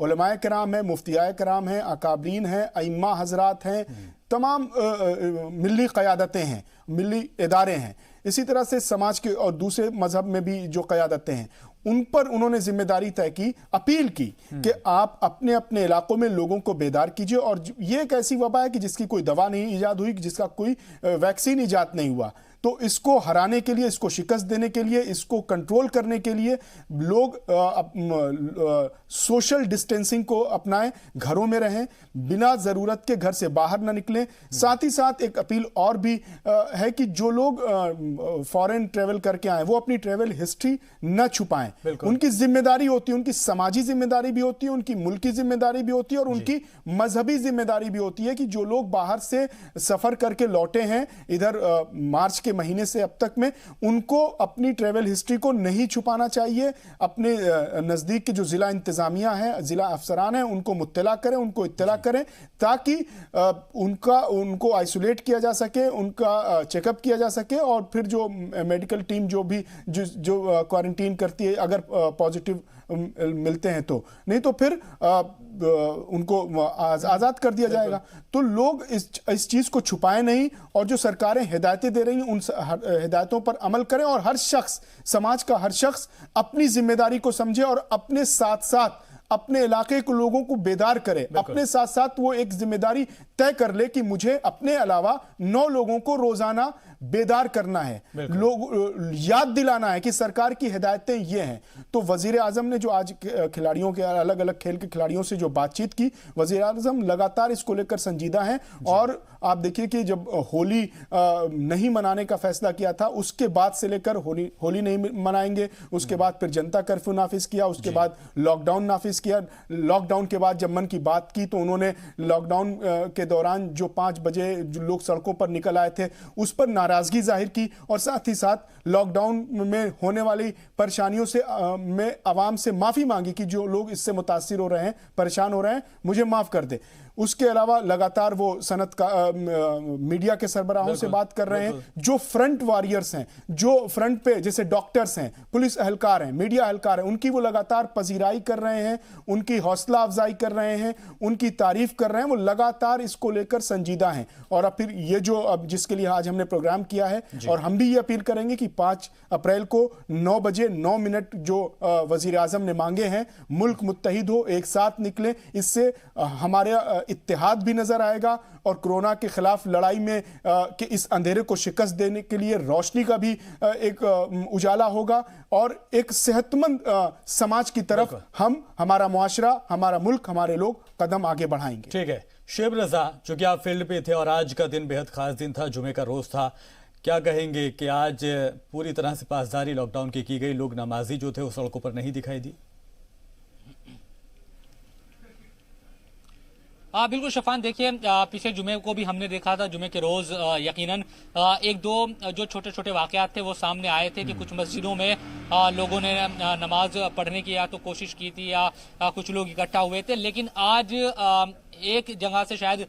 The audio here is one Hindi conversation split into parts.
उलमाए किराम है, मुफ्तियाए किराम हैं, अकाबरीन हैं, अइम्मा हजरात हैं, तमाम मिली क़यादतें हैं, मिली इदारे हैं। इसी तरह से समाज के और दूसरे मजहब में भी जो क़यादतें हैं, उन पर उन्होंने जिम्मेदारी तय की, अपील की कि आप अपने अपने इलाकों में लोगों को बेदार कीजिए। और ये एक ऐसी वबा है कि जिसकी कोई दवा नहीं इजाद हुई, जिसका कोई वैक्सीन इजाद नहीं हुआ। तो इसको हराने के लिए, इसको शिकस्त देने के लिए, इसको कंट्रोल करने के लिए लोग सोशल डिस्टेंसिंग को अपनाएं, घरों में रहें, बिना ज़रूरत के घर से बाहर ना निकलें। साथ ही साथ एक अपील और भी है कि जो लोग फॉरेन ट्रेवल करके आए वो अपनी ट्रेवल हिस्ट्री न छुपाएं। उनकी जिम्मेदारी होती है, उनकी समाजी जिम्मेदारी भी होती है, उनकी मुल्की जिम्मेदारी भी होती है और उनकी मजहबी जिम्मेदारी भी होती है कि जो लोग बाहर से सफ़र करके लौटे हैं इधर मार्च के महीने से अब तक में, उनको अपनी ट्रेवल हिस्ट्री को नहीं छुपाना चाहिए। अपने नजदीक के जो जिला इंतजामिया है, जिला अफसरान है, उनको मुत्तला करें, उनको इत्तला करें, ताकि उनको आइसोलेट किया जा सके, उनका चेकअप किया जा सके और फिर जो मेडिकल टीम जो क्वारंटीन करती है, अगर पॉजिटिव मिलते हैं तो, नहीं तो फिर उनको आज़ाद कर दिया जाएगा। तो लोग इस चीज़ को छुपाएं नहीं और जो सरकारें हिदायतें दे रही हैं उन हिदायतों पर अमल करें और हर शख्स, समाज का हर शख्स अपनी जिम्मेदारी को समझे और अपने साथ साथ अपने इलाके के लोगों को बेदार करे। अपने साथ साथ वो एक जिम्मेदारी तय कर ले कि मुझे अपने अलावा 9 लोगों को रोजाना बेदार करना है, लोग याद दिलाना है कि सरकार की हिदायतें ये हैं। तो वजीर आजम ने जो आज खिलाड़ियों के, अलग अलग खेल के खिलाड़ियों से जो बातचीत की, वजीर आजम लगातार इसको लेकर संजीदा हैं। और आप देखिए कि जब होली नहीं मनाने का फैसला किया था, उसके बाद से लेकर होली नहीं मनाएंगे, उसके बाद फिर जनता कर्फ्यू नाफिज किया, उसके बाद लॉकडाउन नाफिज किया। लॉकडाउन के बाद जब मन की बात की तो उन्होंने लॉकडाउन के दौरान जो 5 बजे जो लोग सड़कों पर निकल आए थे उस पर नाराजगी जाहिर की और साथ ही साथ लॉकडाउन में होने वाली परेशानियों से में आवाम से माफी मांगी कि जो लोग इससे मुतासिर हो रहे हैं, परेशान हो रहे हैं, मुझे माफ कर दे। उसके अलावा लगातार वो सनत का मीडिया के सरबराहों से बात कर रहे हैं, जो फ्रंट वॉरियर्स हैं, जो फ्रंट पे जैसे डॉक्टर्स हैं, पुलिस एहलकार हैं, मीडिया एहलकार हैं, उनकी वो लगातार पजीराई कर रहे हैं, उनकी हौसला अफजाई कर रहे हैं, उनकी तारीफ कर रहे हैं। वो लगातार इसको लेकर संजीदा हैं। और अब फिर ये जो अब जिसके लिए आज हमने प्रोग्राम किया है, और हम भी ये अपील करेंगे कि 5 अप्रैल को 9 बजे 9 मिनट जो वजीर आजम ने मांगे हैं, मुल्क मुत्तहिद हो, एक साथ निकले। इससे हमारे इत्तेहाद भी नजर आएगा और कोरोना के खिलाफ लड़ाई में के इस अंधेरे को शिकस्त देने के लिए रोशनी का भी एक उजाला होगा और एक सेहतमंद समाज की तरफ हमारा मुआशरा, हमारा मुल्क, हमारे लोग कदम आगे बढ़ाएंगे। ठीक है शेब रजा, चूंकि आप फील्ड पे थे और आज का दिन बेहद खास दिन था, जुमे का रोज था, क्या कहेंगे कि आज पूरी तरह से पासदारी लॉकडाउन की गई, लोग नमाजी जो थे वो सड़कों पर नहीं दिखाई दी? बिल्कुल शफान, देखिए पिछले जुमे को भी हमने देखा था, जुमे के रोज यकीनन एक दो जो छोटे छोटे वाकयात थे वो सामने आए थे कि कुछ मस्जिदों में लोगों ने नमाज पढ़ने की या तो कोशिश की थी या कुछ लोग इकट्ठा हुए थे। लेकिन आज एक जगह से शायद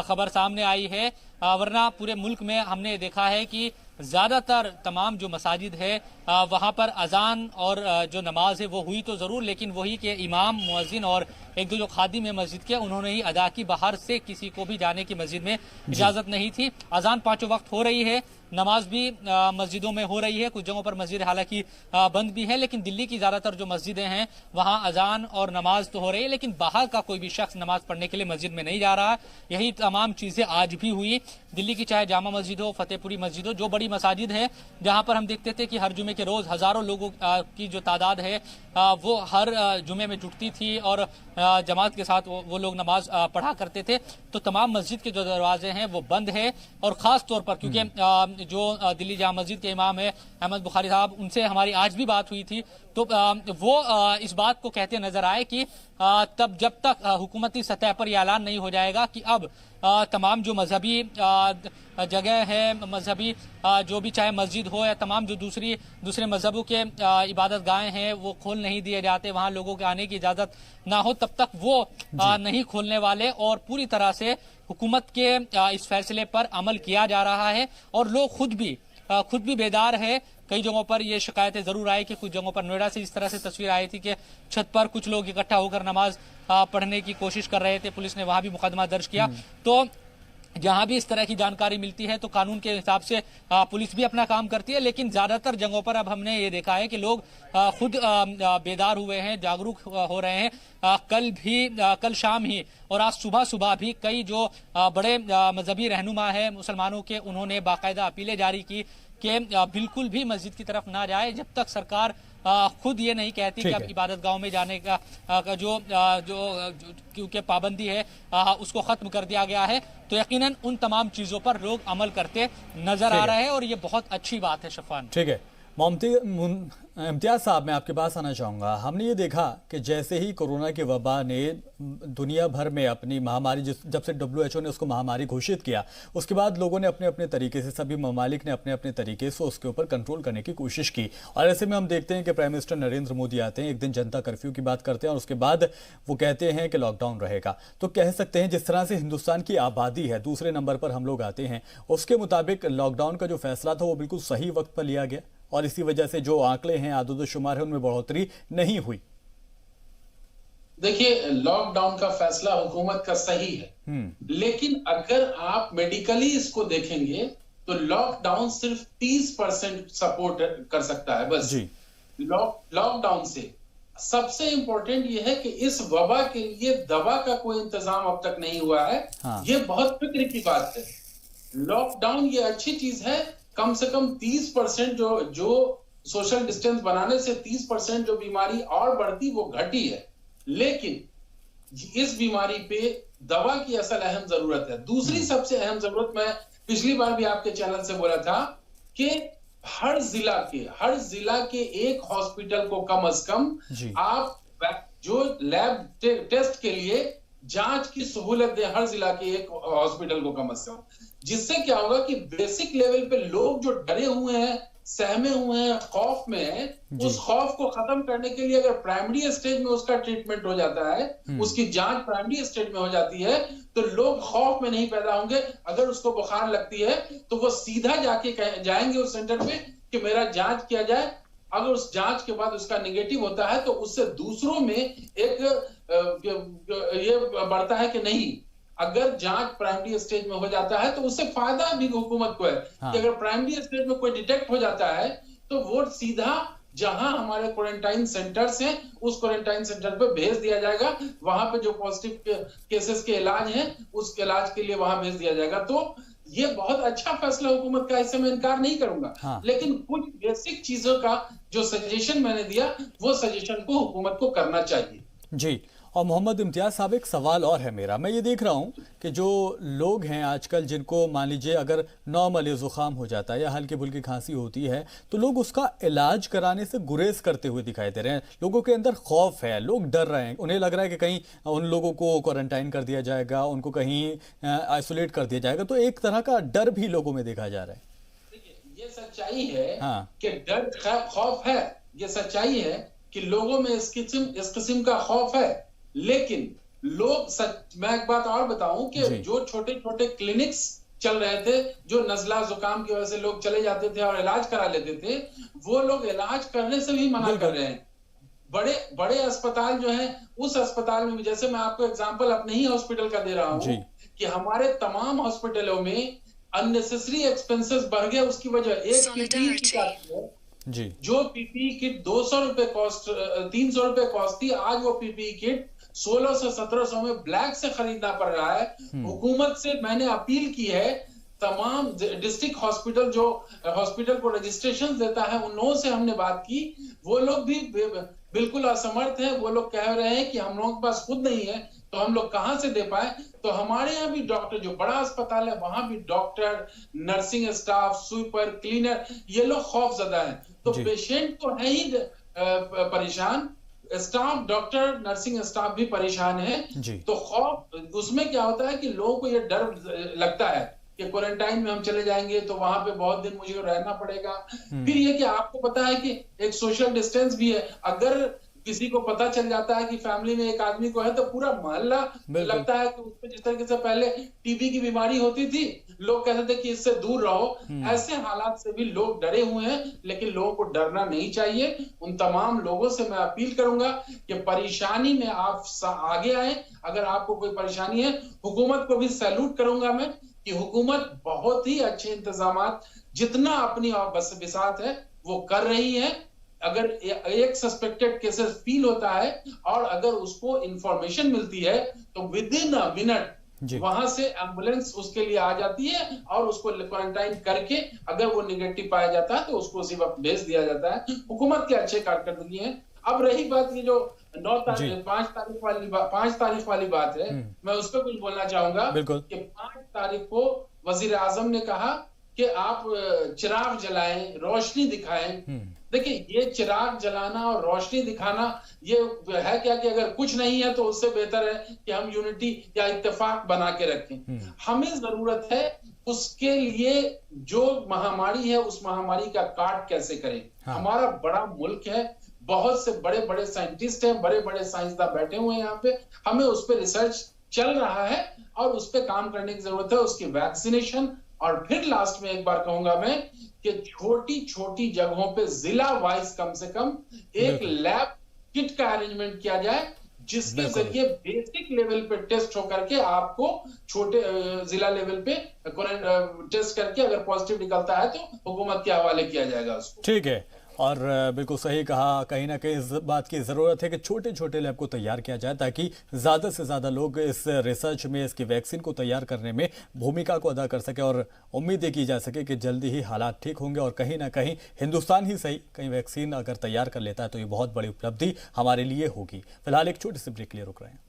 खबर सामने आई है, वरना पूरे मुल्क में हमने देखा है कि ज़्यादातर तमाम जो मसाजिद है वहाँ पर अजान और जो नमाज है वो हुई तो ज़रूर, लेकिन वही के इमाम, मुअज्जिन और एक दो जो खादिम है मस्जिद के, उन्होंने ही अदा की। बाहर से किसी को भी जाने की मस्जिद में इजाज़त नहीं थी। अजान 5 वक्त हो रही है, नमाज भी मस्जिदों में हो रही है, कुछ जगहों पर मस्जिद हालांकि बंद भी है, लेकिन दिल्ली की ज़्यादातर जो मस्जिदें हैं वहाँ अजान और नमाज तो हो रही है, लेकिन बाहर का कोई भी शख्स नमाज पढ़ने के लिए मस्जिद में नहीं जा रहा। यही तमाम चीज़ें आज भी हुई। दिल्ली की चाहे जामा मस्जिद हो, फतेहपुरी मस्जिद हो, जो बड़ी मसाजिद है जहाँ पर हम देखते थे कि हर जुमे के रोज़ हज़ारों लोगों की जो तादाद है वो हर जुमे में जुटती थी और जमात के साथ वो लोग नमाज पढ़ा करते थे। तो तमाम मस्जिद के जो दरवाजे हैं वो बंद है और ख़ास तौर पर क्योंकि जो दिल्ली जामा मस्जिद के इमाम है अहमद बुखारी साहब, उनसे हमारी आज भी बात हुई थी, तो वो इस बात को कहते नजर आए कि तब जब तक हुकूमती सतह पर यह ऐलान नहीं हो जाएगा कि अब तमाम जो मजहबी जगह है, मजहबी जो भी चाहे मस्जिद हो या तमाम जो दूसरे मजहबों के इबादत गाहें हैं वो खोल नहीं दिए जाते, वहाँ लोगों के आने की इजाज़त ना हो, तब तक वो नहीं खोलने वाले। और पूरी तरह से हुकूमत के इस फैसले पर अमल किया जा रहा है और लोग खुद भी बेदार है कई जगहों पर ये शिकायतें जरूर आई कि कुछ जगहों पर, नोएडा से इस तरह से तस्वीर आई थी कि छत पर कुछ लोग इकट्ठा होकर नमाज पढ़ने की कोशिश कर रहे थे, पुलिस ने वहां भी मुकदमा दर्ज किया। तो जहां भी इस तरह की जानकारी मिलती है तो कानून के हिसाब से पुलिस भी अपना काम करती है, लेकिन ज्यादातर जगहों पर अब हमने ये देखा है कि लोग खुद बेदार हुए हैं, जागरूक हो रहे हैं। कल शाम ही और आज सुबह सुबह भी कई जो बड़े मजहबी रहनुमा है मुसलमानों के, उन्होंने बाकायदा अपीलें जारी की कि बिल्कुल भी मस्जिद की तरफ ना जाए जब तक सरकार खुद ये नहीं कहती कि अब इबादत गांव में जाने का क्योंकि पाबंदी है उसको खत्म कर दिया गया है। तो यकीनन उन तमाम चीजों पर लोग अमल करते नजर आ रहे हैं और ये बहुत अच्छी बात है। शफान, ठीक है। इम्तियाज साहब, मैं आपके पास आना चाहूँगा। हमने ये देखा कि जैसे ही कोरोना की वबा ने दुनिया भर में अपनी महामारी, जब से WHO ने उसको महामारी घोषित किया, उसके बाद लोगों ने अपने अपने तरीके से, सभी ममालिक ने अपने अपने तरीके से उसके ऊपर कंट्रोल करने की कोशिश की। और ऐसे में हम देखते हैं कि प्राइम मिनिस्टर नरेंद्र मोदी आते हैं, एक दिन जनता कर्फ्यू की बात करते हैं और उसके बाद वो कहते हैं कि लॉकडाउन रहेगा। तो कह सकते हैं जिस तरह से हिंदुस्तान की आबादी है, दूसरे नंबर पर हम लोग आते हैं, उसके मुताबिक लॉकडाउन का जो फैसला था वो बिल्कुल सही वक्त पर लिया गया और इसी वजह से जो आंकड़े हैं, आदोदोशुमार है, उनमें बढ़ोतरी नहीं हुई। देखिए, लॉकडाउन का फैसला हुकूमत का सही है, लेकिन अगर आप मेडिकली इसको देखेंगे तो लॉकडाउन सिर्फ 30% सपोर्ट कर सकता है बस। लॉकडाउन से सबसे इंपॉर्टेंट यह है कि इस वबा के लिए दवा का कोई इंतजाम अब तक नहीं हुआ है। ये बहुत फिक्र की बात है। लॉकडाउन ये अच्छी चीज है, कम से कम 30% जो सोशल डिस्टेंस बनाने से 30% जो बीमारी और बढ़ती वो घटी है, लेकिन इस बीमारी पे दवा की असल अहम जरूरत है। दूसरी सबसे अहम जरूरत, मैं पिछली बार भी आपके चैनल से बोला था कि हर जिला के एक हॉस्पिटल को कम से कम आप जो लैब टेस्ट के लिए जांच की सहूलत दे, हर जिला के एक हॉस्पिटल को कम से कम। जिससे क्या होगा कि बेसिक लेवल पे लोग जो डरे हुए हैं, सहमे हुए हैं, खौफ में हैं, उस खौफ को खत्म करने के लिए अगर प्राइमरी स्टेज में उसका ट्रीटमेंट हो जाता है, उसकी जांच प्राइमरी स्टेज में हो जाती है, तो लोग खौफ में नहीं पैदा होंगे। अगर उसको बुखार लगती है तो वो सीधा जाके जाएंगे उस सेंटर पे कि मेरा जांच किया जाए। अगर उस जांच के बाद उसका नेगेटिव होता है तो उससे दूसरों में एक ये बढ़ता है कि नहीं, अगर जांच प्राइमरी स्टेज में हो जाता है तो उससे फायदा भी हुकूमत को है कि अगर प्राइमरी स्टेज में कोई डिटेक्ट हो जाता है तो वो सीधा जहां हमारे क्वारंटाइन सेंटर्स हैं उस क्वारंटाइन सेंटर पे भेज दिया जाएगा। वहां पे जो पॉजिटिव केसेस के इलाज हैं उसके इलाज के लिए वहां भेज दिया जाएगा। तो ये बहुत अच्छा फैसला हुकूमत का, इससे मैं इनकार नहीं करूंगा। लेकिन कुछ बेसिक चीजों का जो सजेशन मैंने दिया वो सजेशन को हुकूमत को करना चाहिए। जी। और मोहम्मद इम्तियाज साहब, एक सवाल और है मेरा। मैं ये देख रहा हूँ कि जो लोग हैं आजकल, जिनको मान लीजिए अगर नॉर्मल जुकाम हो जाता है या हल्की फुल्की खांसी होती है तो लोग उसका इलाज कराने से गुरेज करते हुए दिखाई दे रहे हैं। लोगों के अंदर खौफ है, लोग डर रहे हैं, उन्हें लग रहा है कि कहीं उन लोगों को क्वारंटाइन कर दिया जाएगा, उनको कहीं आइसोलेट कर दिया जाएगा। तो एक तरह का डर भी लोगों में देखा जा रहा है। देखिए, ये सच्चाई है कि डर खौफ है, ये सच्चाई है कि लोगों में इस किस्म का खौफ है। लेकिन लोग मैं एक बात और बताऊं कि जो छोटे छोटे क्लिनिक्स चल रहे थे, जो नजला जुकाम की वजह से लोग चले जाते थे और इलाज करा लेते थे, वो लोग इलाज करने से भी मना कर रहे हैं। बड़े बड़े अस्पताल जो हैं, उस अस्पताल में भी, जैसे मैं आपको एग्जांपल अपने ही हॉस्पिटल का दे रहा हूं कि हमारे तमाम हॉस्पिटलों में अननेसेसरी एक्सपेंसेस बढ़ गए। उसकी वजह एक जो पीपीई किट 200 रुपए कॉस्ट, 300 रुपए कॉस्ट थी, आज वो पीपीई किट 1600-1700 में ब्लैक से खरीदना पड़ रहा है। हुकूमत से मैंने अपील की है, तमाम डिस्ट्रिक्ट हॉस्पिटल जो हॉस्पिटल को रजिस्ट्रेशन देता है उन लोगों से हमने बात की, वो लोग भी बिल्कुल असमर्थ हैं। वो लोग कह रहे हैं कि हम लोगों के पास खुद नहीं है तो हम लोग कहां से दे पाए। तो हमारे यहाँ भी डॉक्टर, जो बड़ा अस्पताल है वहां भी doctor, nursing staff, sweeper, cleaner, ये लोग खौफजदा हैं। तो पेशेंट तो है ही परेशान, स्टाफ, डॉक्टर, नर्सिंग स्टाफ भी परेशान है। तो खौफ, उसमें क्या होता है कि लोगों को ये डर लगता है कि क्वारंटाइन में हम चले जाएंगे तो वहां पे बहुत दिन मुझे रहना पड़ेगा। फिर ये कि आपको पता है कि एक सोशल डिस्टेंस भी है। अगर किसी को पता चल जाता है कि फैमिली में एक आदमी को है तो पूरा मोहल्ला लगता है कि उसको, जिस तरीके से पहले टीबी की बीमारी होती थी, लोग कहते थे कि इससे दूर रहो, ऐसे हालात से भी लोग डरे हुए हैं। लेकिन लोगों को डरना नहीं चाहिए। उन तमाम लोगों से मैं अपील करूंगा कि परेशानी में आप आगे आए। अगर आपको कोई परेशानी है, हुकूमत को भी सैल्यूट करूंगा मैं कि हुकूमत बहुत ही अच्छे इंतजामात जितना अपनी बिसात है वो कर रही है। अगर एक सस्पेक्टेड केसेस फील होता है और अगर उसको इंफॉर्मेशन मिलती है तो विद इन अ मिनट वहां से एम्बुलेंस उसके लिए आ जाती है और उसको क्वारंटाइन करके अगर वो निगेटिव पाया जाता है तो उसको उसी वक्त भेज दिया जाता है। हुकूमत के अच्छे कारकर्दगी है। अब रही बात की जो 5 तारीख वाली बात है, मैं उस पर कुछ बोलना चाहूंगा कि 5 तारीख को वजीर आजम ने कहा कि आप चिराग जलाएं, रोशनी दिखाएं। देखिए, ये चिराग जलाना और रोशनी दिखाना ये है क्या कि अगर कुछ नहीं है तो उससे बेहतर है कि हम यूनिटी या इत्तेफाक बना के रखें। हमें जरूरत है उसके लिए जो महामारी है उस महामारी का काट कैसे करें। हमारा बड़ा मुल्क है, बहुत से बड़े बड़े साइंटिस्ट हैं, बड़े बड़े साइंसदान बैठे हुए हैं यहाँ पे। हमें उस पर रिसर्च चल रहा है और उस पर काम करने की जरूरत है, उसकी वैक्सीनेशन। और फिर लास्ट में एक बार कहूंगा मैं कि छोटी छोटी जगहों पे जिला वाइज कम से कम एक लैब किट का अरेंजमेंट किया जाए, जिसके जरिए बेसिक लेवल पे टेस्ट होकर के आपको छोटे जिला लेवल पे टेस्ट करके अगर पॉजिटिव निकलता है तो हुकूमत के हवाले किया जाएगा उसको। ठीक है, और बिल्कुल सही कहा। कहीं ना कहीं इस बात की ज़रूरत है कि छोटे छोटे लैब को तैयार किया जाए ताकि ज़्यादा से ज़्यादा लोग इस रिसर्च में, इसकी वैक्सीन को तैयार करने में भूमिका को अदा कर सके। और उम्मीद ये की जा सके कि जल्दी ही हालात ठीक होंगे और कहीं ना कहीं हिंदुस्तान ही सही, कहीं वैक्सीन अगर तैयार कर लेता है तो ये बहुत बड़ी उपलब्धि हमारे लिए होगी। फिलहाल एक छोटी सी ब्रेक के लिए रुक रहे हैं।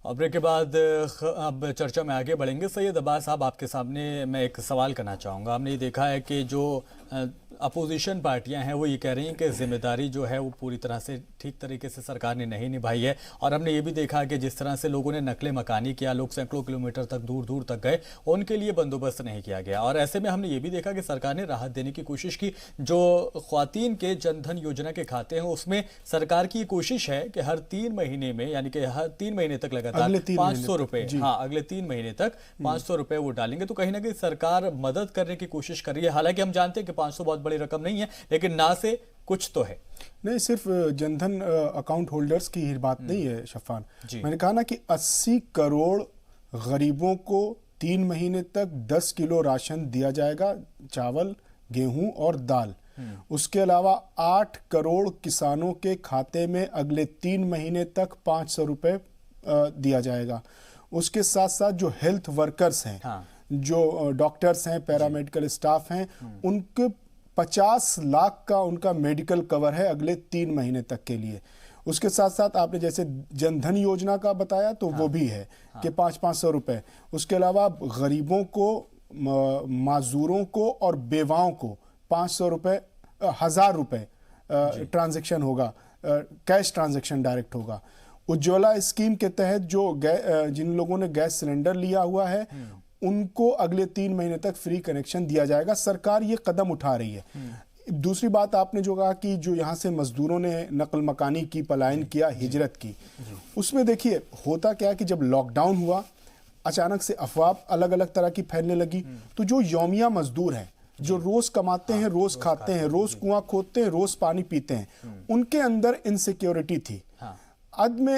और ब्रेक के बाद अब चर्चा में आगे बढ़ेंगे। सैयद अब्बास साहब, आपके सामने मैं एक सवाल करना चाहूँगा। हमने ये देखा है कि जो अपोजिशन पार्टियां हैं वो ये कह रही हैं कि जिम्मेदारी जो है वो पूरी तरह से ठीक तरीके से सरकार ने नहीं निभाई है। और हमने ये भी देखा कि जिस तरह से लोगों ने नकले मकानी किया, लोग सैकड़ों किलोमीटर तक दूर दूर तक गए, उनके लिए बंदोबस्त नहीं किया गया। और ऐसे में हमने ये भी देखा कि सरकार ने राहत देने की कोशिश की। जो ख्वातीन के जनधन योजना के खाते हैं उसमें सरकार की कोशिश है कि हर 3 महीने में, यानी कि हर 3 महीने तक लगातार 500 रुपए, हाँ अगले 3 महीने तक 500 रुपए वो डालेंगे। तो कहीं ना कहीं सरकार मदद करने की कोशिश कर रही है। हालांकि हम जानते हैं कि 500 बहुत बड़ी रकम नहीं है, लेकिन ना से कुछ तो है। नहीं, सिर्फ जनधन अकाउंट होल्डर्स की ही बात नहीं है शफान। मैंने कहा ना कि 80 करोड़ गरीबों को 3 महीने तक 10 किलो राशन दिया जाएगा, चावल, गेहूं और दाल। उसके अलावा 8 करोड़ किसानों के खाते में अगले 3 महीने तक 500 रुपए दिया जाएगा। उसके साथ साथ जो हेल्थ वर्कर्स हैं, हाँ। जो डॉक्टर्स हैं, पैरामेडिकल स्टाफ हैं, उनके 50 लाख का उनका मेडिकल कवर है अगले 3 महीने तक के लिए। उसके साथ साथ आपने जैसे जनधन योजना का बताया तो हाँ, वो भी है हाँ, कि 500 रुपए। उसके अलावा गरीबों को, माजूरों को और बेवाओं को 500 रुपए, 1000 रुपए ट्रांजैक्शन होगा, कैश ट्रांजैक्शन डायरेक्ट होगा। उज्ज्वला स्कीम के तहत जो जिन लोगों ने गैस सिलेंडर लिया हुआ है उनको अगले 3 महीने तक फ्री कनेक्शन दिया जाएगा। सरकार ये कदम उठा रही है। दूसरी बात आपने जो कहा कि जो यहाँ से मजदूरों ने नकल मकानी की, पलायन किया, हिजरत की, उसमें देखिए होता क्या कि जब लॉकडाउन हुआ अचानक से अफवाह अलग अलग तरह की फैलने लगी। तो जो यौमिया मजदूर हैं, जो रोज कमाते हैं, रोज खाते हैं, रोज कुआं खोदते हैं, रोज पानी पीते हैं, उनके अंदर इनसिक्योरिटी थी, अदम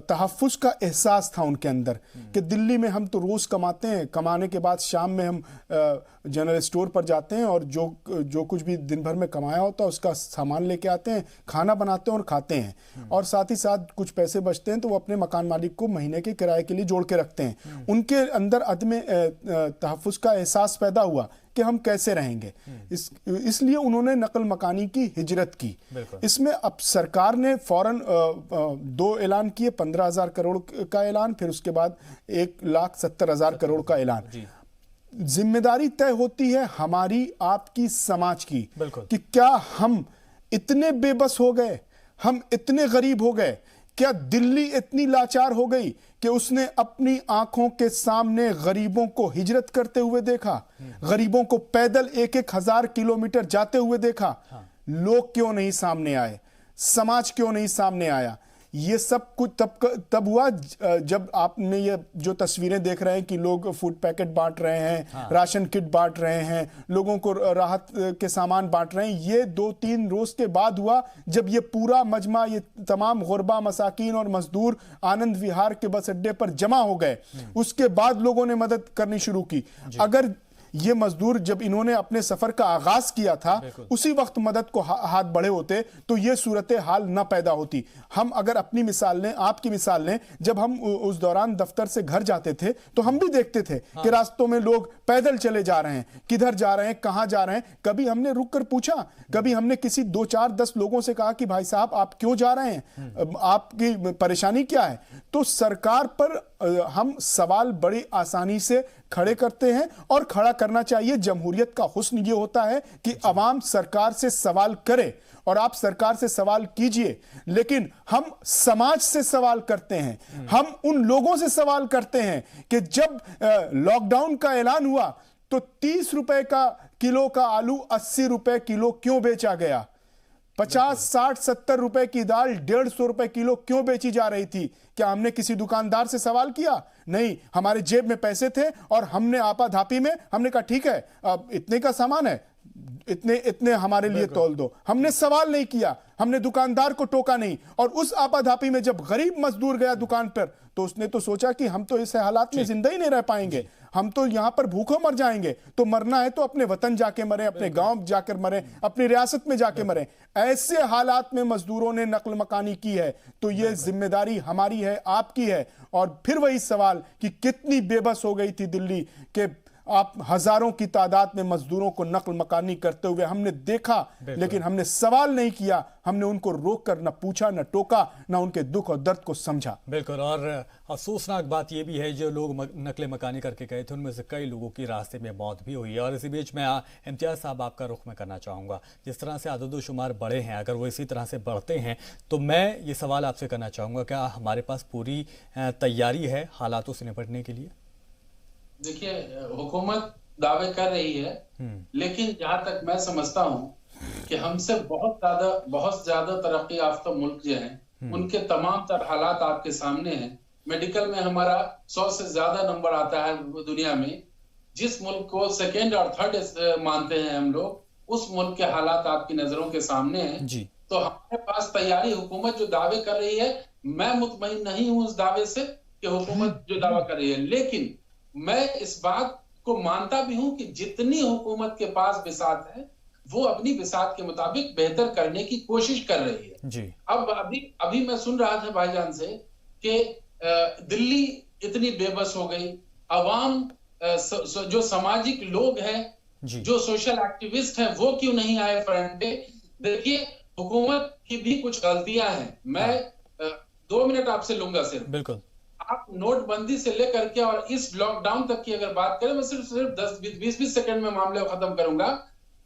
तहफ़्फ़ुज़ का एहसास था उनके अंदर कि दिल्ली में हम तो रोज़ कमाते हैं, कमाने के बाद शाम में हम जनरल स्टोर पर जाते हैं और जो कुछ भी दिन भर में कमाया होता है उसका सामान लेके आते हैं, खाना बनाते हैं और खाते हैं, और साथ ही साथ कुछ पैसे बचते हैं तो वो अपने मकान मालिक को महीने के किराए के लिए जोड़ के रखते हैं। उनके अंदर अदम तहफ़्फ़ुज़ का एहसास पैदा हुआ कि हम कैसे रहेंगे। इसलिए उन्होंने नकल मकानी की हिजरत की। इसमें अब सरकार ने फौरन 2 ऐलान किए, 15,000 करोड़ का ऐलान, फिर उसके बाद 1,70,000 करोड़ का ऐलान। जिम्मेदारी तय होती है हमारी, आपकी, समाज की कि क्या हम इतने बेबस हो गए, हम इतने गरीब हो गए, क्या दिल्ली इतनी लाचार हो गई कि उसने अपनी आंखों के सामने गरीबों को हिजरत करते हुए देखा, गरीबों को पैदल 1-1 हजार किलोमीटर जाते हुए देखा? लोग क्यों नहीं सामने आए, समाज क्यों नहीं सामने आया? ये सब कुछ तब हुआ जब आपने ये जो तस्वीरें देख रहे हैं कि लोग फूड पैकेट बांट रहे हैं, राशन किट बांट रहे हैं, लोगों को राहत के सामान बांट रहे हैं। ये 2-3 रोज के बाद हुआ जब ये पूरा मजमा, ये तमाम गुरबा, मसाकीन और मजदूर आनंद विहार के बस अड्डे पर जमा हो गए। उसके बाद लोगों ने मदद करनी शुरू की। अगर ये मजदूर जब इन्होंने अपने सफर का आगाज किया था उसी वक्त मदद को हाथ बढ़े होते तो ये सूरत हाल न पैदा होती। हम अगर अपनी मिसाल लें, आपकी मिसाल लें, जब हम उस दौरान दफ्तर से घर जाते थे तो हम भी देखते थे कि रास्तों में लोग पैदल चले जा रहे हैं, किधर जा रहे हैं, कहां जा रहे हैं। कभी हमने रुक कर पूछा, कभी हमने किसी 2-4-10 लोगों से कहा कि भाई साहब आप क्यों जा रहे हैं, आपकी परेशानी क्या है? तो सरकार पर हम सवाल बड़ी आसानी से खड़े करते हैं और खड़ा करना चाहिए। जमहूरियत का हुस्न ये होता है कि अवाम सरकार से सवाल करे और आप सरकार से सवाल कीजिए, लेकिन हम समाज से सवाल करते हैं। हम उन लोगों से सवाल करते हैं कि जब लॉकडाउन का ऐलान हुआ तो 30 रुपए का किलो का आलू 80 रुपए किलो क्यों बेचा गया? 50, 60, 70 रुपए की दाल 150 रुपए किलो क्यों बेची जा रही थी? क्या हमने किसी दुकानदार से सवाल किया? नहीं, हमारे जेब में पैसे थे और हमने आपाधापी में हमने कहा ठीक है, अब इतने का सामान है, इतने हमारे लिए तौल दो। हमने सवाल नहीं किया, हमने दुकानदार को टोका नहीं। और उस आपाधापी में जब गरीब मजदूर गया दुकान पर तो उसने तो सोचा कि हम तो इस हालात में जिंदा ही नहीं रह पाएंगे, हम तो यहां पर भूखों मर जाएंगे। तो मरना है तो अपने वतन जाके मरे, अपने गांव जाकर मरे, अपनी रियासत में जाके मरे। ऐसे हालात में मजदूरों ने नकल मकानी की है तो यह जिम्मेदारी हमारी है, आपकी है। और फिर वही सवाल कि कितनी बेबस हो गई थी दिल्ली के आप हजारों की तादाद में मजदूरों को नकल मकानी करते हुए हमने देखा, लेकिन हमने सवाल नहीं किया, हमने उनको रोक कर न पूछा, न टोका, न उनके दुख और दर्द को समझा। बिल्कुल। और अफसोसनाक बात यह भी है जो लोग नकल मकानी करके गए थे उनमें से कई लोगों की रास्ते में मौत भी हुई है। और इसी बीच मैं इम्तियाज़ साहब आपका रुख में करना चाहूँगा, जिस तरह से आददोशुमार बढ़े हैं, अगर वो इसी तरह से बढ़ते हैं तो मैं ये सवाल आपसे करना चाहूँगा, क्या हमारे पास पूरी तैयारी है हालातों से निपटने के लिए? देखिए, हुकूमत दावे कर रही है, लेकिन जहां तक मैं समझता हूं कि हमसे बहुत ज्यादा तरक्की याफ्ता मुल्क जो हैं उनके तमाम तर हालात आपके सामने हैं। मेडिकल में हमारा 100 से ज्यादा नंबर आता है दुनिया में। जिस मुल्क को सेकेंड और थर्ड मानते हैं हम लोग, उस मुल्क के हालात आपकी नजरों के सामने हैं जी। तो हमारे पास तैयारी, हुकूमत जो दावे कर रही है, मैं मुतमईन नहीं हूं उस दावे से कि हुकूमत जो दावा कर रही है, लेकिन मैं इस बात को मानता भी हूं कि जितनी हुकूमत के पास बिसात है वो अपनी बिसात के मुताबिक बेहतर करने की कोशिश कर रही है जी। अब अभी मैं सुन रहा था भाईजान से कि दिल्ली इतनी बेबस हो गई, अवाम जो सामाजिक लोग हैं, जो सोशल एक्टिविस्ट हैं, वो क्यों नहीं आए फ्रंट पे? देखिए, हुकूमत की भी कुछ गलतियां हैं। मैं 2 मिनट आपसे लूंगा सिर्फ। बिल्कुल। आप नोटबंदी से लेकर के और इस लॉकडाउन तक की अगर बात करें, मैं सिर्फ 10-20 सेकंड में मामले को खत्म करूंगा।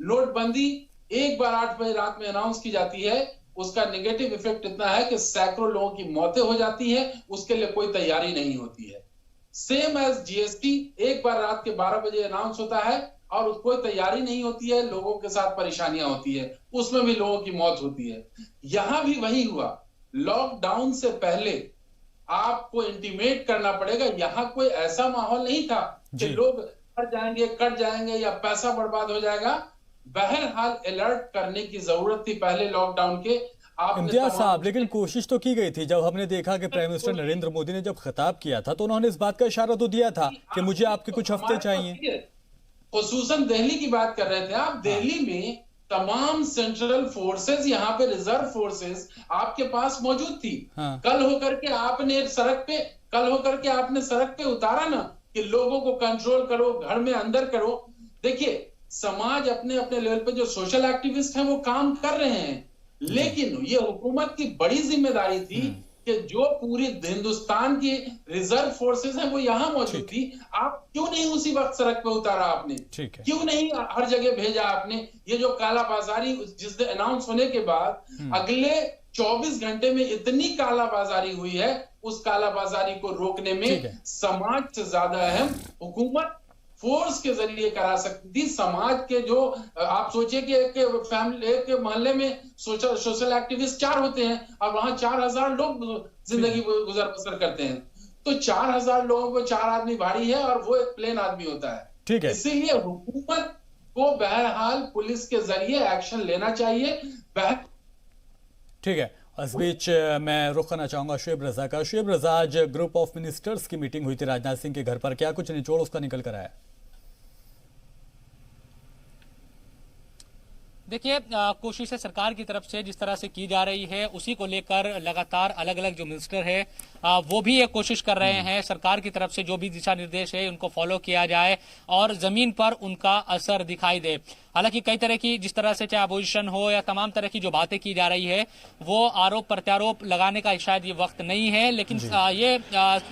नोटबंदी एक बार 8 बजे रात में अनाउंस की जाती है, उसका नेगेटिव इफेक्ट इतना है कि सैकड़ों लोगों की मौतें हो जाती है, उसके लिए कोई तैयारी नहीं होती है। सेम एज जीएसटी, एक बार रात के 12 बजे अनाउंस होता है और कोई तैयारी नहीं होती है, लोगों के साथ परेशानियां होती है, उसमें भी लोगों की मौत होती है। यहां भी वही हुआ। लॉकडाउन से पहले आपको इंटीमेट करना पड़ेगा। यहां कोई ऐसा माहौल नहीं था कि लोग कट जाएंगे या पैसा बर्बाद हो जाएगा। बहरहाल अलर्ट करने की जरूरत थी पहले लॉकडाउन के। इम्तियाज साहब, लेकिन कोशिश तो की गई थी। जब हमने देखा कि प्राइम मिनिस्टर नरेंद्र मोदी ने जब खिताब किया था तो उन्होंने इस बात का इशारा तो दिया था कि मुझे आपके कुछ हफ्ते चाहिए। खुसूसन दिल्ली की बात कर रहे थे आप। दिल्ली में तमाम सेंट्रल फोर्सेस, यहाँ पे रिजर्व फोर्सेस आपके पास मौजूद थी। कल होकर के आपने सड़क पे उतारा ना कि लोगों को कंट्रोल करो, घर में अंदर करो। देखिए, समाज अपने अपने लेवल पे जो सोशल एक्टिविस्ट हैं वो काम कर रहे हैं, लेकिन ये हुकूमत की बड़ी जिम्मेदारी थी कि जो पूरी हिंदुस्तान की रिजर्व फोर्सेस हैं वो यहां मौजूद थी। आप क्यों नहीं उसी वक्त सड़क पे उतारा आपने? क्यों नहीं हर जगह भेजा आपने? ये जो कालाबाजारी जिस दिन अनाउंस होने के बाद अगले 24 घंटे में इतनी कालाबाजारी हुई है, उस कालाबाजारी को रोकने में समाज से ज्यादा अहम हुकूमत फोर्स के जरिए करा सकती थी। समाज के जो आप सोचिए कि एक मोहल्ले में सोशल एक्टिविस्ट 4 होते हैं और वहां 4000 लोग जिंदगी गुजर बसर करते हैं, तो 4000 लोगों को 4 आदमी भारी है और वो एक प्लेन आदमी होता है। ठीक है, इसीलिए हुकूमत को बहरहाल पुलिस के जरिए एक्शन लेना चाहिए। ठीक है, इस बीच मैं रुख करना चाहूंगा शुएब रजा का। शुएब रजा, आज ग्रुप ऑफ मिनिस्टर्स की मीटिंग हुई थी राजनाथ सिंह के घर पर, क्या कुछ निचोड़ उसका निकल कर आया? देखिए, कोशिशें सरकार की तरफ से जिस तरह से की जा रही है उसी को लेकर लगातार अलग अलग जो मिनिस्टर है वो भी ये कोशिश कर रहे हैं सरकार की तरफ से जो भी दिशा निर्देश है उनको फॉलो किया जाए और जमीन पर उनका असर दिखाई दे। हालांकि कई तरह की जिस तरह से चाहे अपोजिशन हो या तमाम तरह की जो बातें की जा रही है वो आरोप प्रत्यारोप लगाने का शायद ये वक्त नहीं है, लेकिन ये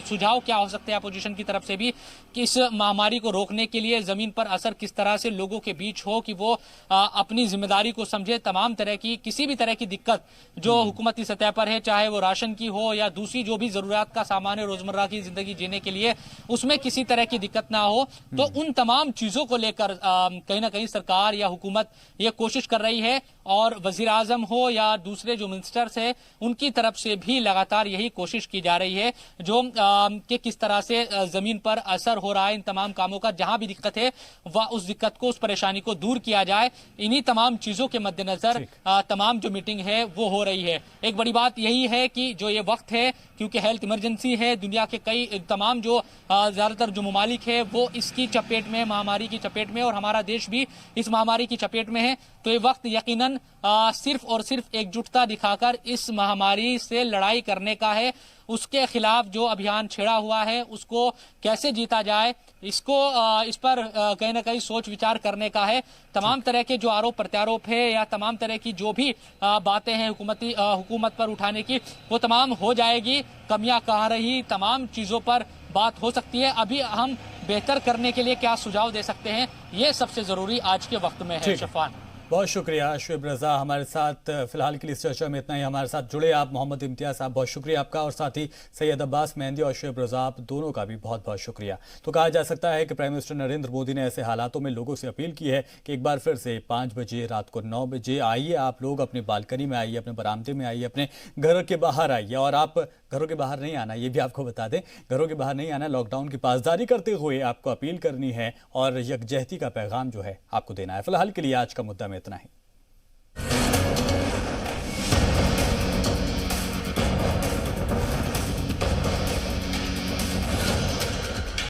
सुझाव क्या हो सकते हैं अपोजिशन की तरफ से भी कि इस महामारी को रोकने के लिए जमीन पर असर किस तरह से लोगों के बीच हो कि वो अपनी जिम्मेदारी को समझे। तमाम तरह की किसी भी तरह की दिक्कत जो हुकूमती सतह पर है, चाहे वो राशन की हो या दूसरी जो भी जरूरत का सामान है रोजमर्रा की जिंदगी जीने के लिए, उसमें किसी तरह की दिक्कत ना हो, तो उन तमाम चीजों को लेकर कहीं ना कहीं सरकार या हुकूमत ये कोशिश कर रही है और वजीर आजम हो या दूसरे जो मिनिस्टर्स है उनकी तरफ से भी लगातार यही कोशिश की जा रही है जो कि किस तरह से जमीन पर असर हो रहा है इन तमाम कामों का। जहां भी दिक्कत है वह उस दिक्कत को, उस परेशानी को दूर किया जाए। इन्हीं तमाम चीजों के मद्देनजर तमाम जो मीटिंग है वो हो रही है। एक बड़ी बात यही है कि जो ये वक्त है, क्योंकि हेल्थ इमरजेंसी है, दुनिया के कई तमाम जो ज्यादातर जो ममालिक है वो इसकी चपेट में, महामारी की चपेट में, और हमारा देश भी इस महामारी की चपेट में है। तो ये वक्त यकीनन सिर्फ और सिर्फ एकजुटता दिखाकर इस महामारी से लड़ाई करने का है। उसके खिलाफ जो अभियान छेड़ा हुआ है उसको कैसे जीता जाए, इस पर कहीं ना कहीं सोच विचार करने का है। तमाम तरह के जो आरोप प्रत्यारोप है या तमाम तरह की जो भी बातें हैं हुकूमत पर उठाने की, वो तमाम हो जाएगी। कमियां कहाँ रही, तमाम चीजों पर बात हो सकती है। अभी हम बेहतर करने के लिए क्या सुझाव दे सकते हैं, ये सबसे जरूरी आज के वक्त में है। शफान, बहुत शुक्रिया। शुएब रजा हमारे साथ फिलहाल के लिए इस चर्चा में इतना ही। हमारे साथ जुड़े आप मोहम्मद इम्तियाज साहब, बहुत शुक्रिया आपका, और साथ ही सैयद अब्बास मेहंदी और शुएब रजा, आप दोनों का भी बहुत बहुत शुक्रिया। तो कहा जा सकता है कि प्राइम मिनिस्टर नरेंद्र मोदी ने ऐसे हालातों में लोगों से अपील की है कि एक बार फिर से 5 बजे, रात को 9 बजे आइए, आप लोग अपने बालकनी में आइए, अपने बरामदे में आइए, अपने घर के बाहर आइए। और आप घरों के बाहर नहीं आना, ये भी आपको बता दें, घरों के बाहर नहीं आना, लॉकडाउन की पासदारी करते हुए आपको अपील करनी है और यकजहती का पैगाम जो है आपको देना है। फिलहाल के लिए आज का मुद्दा में इतना ही।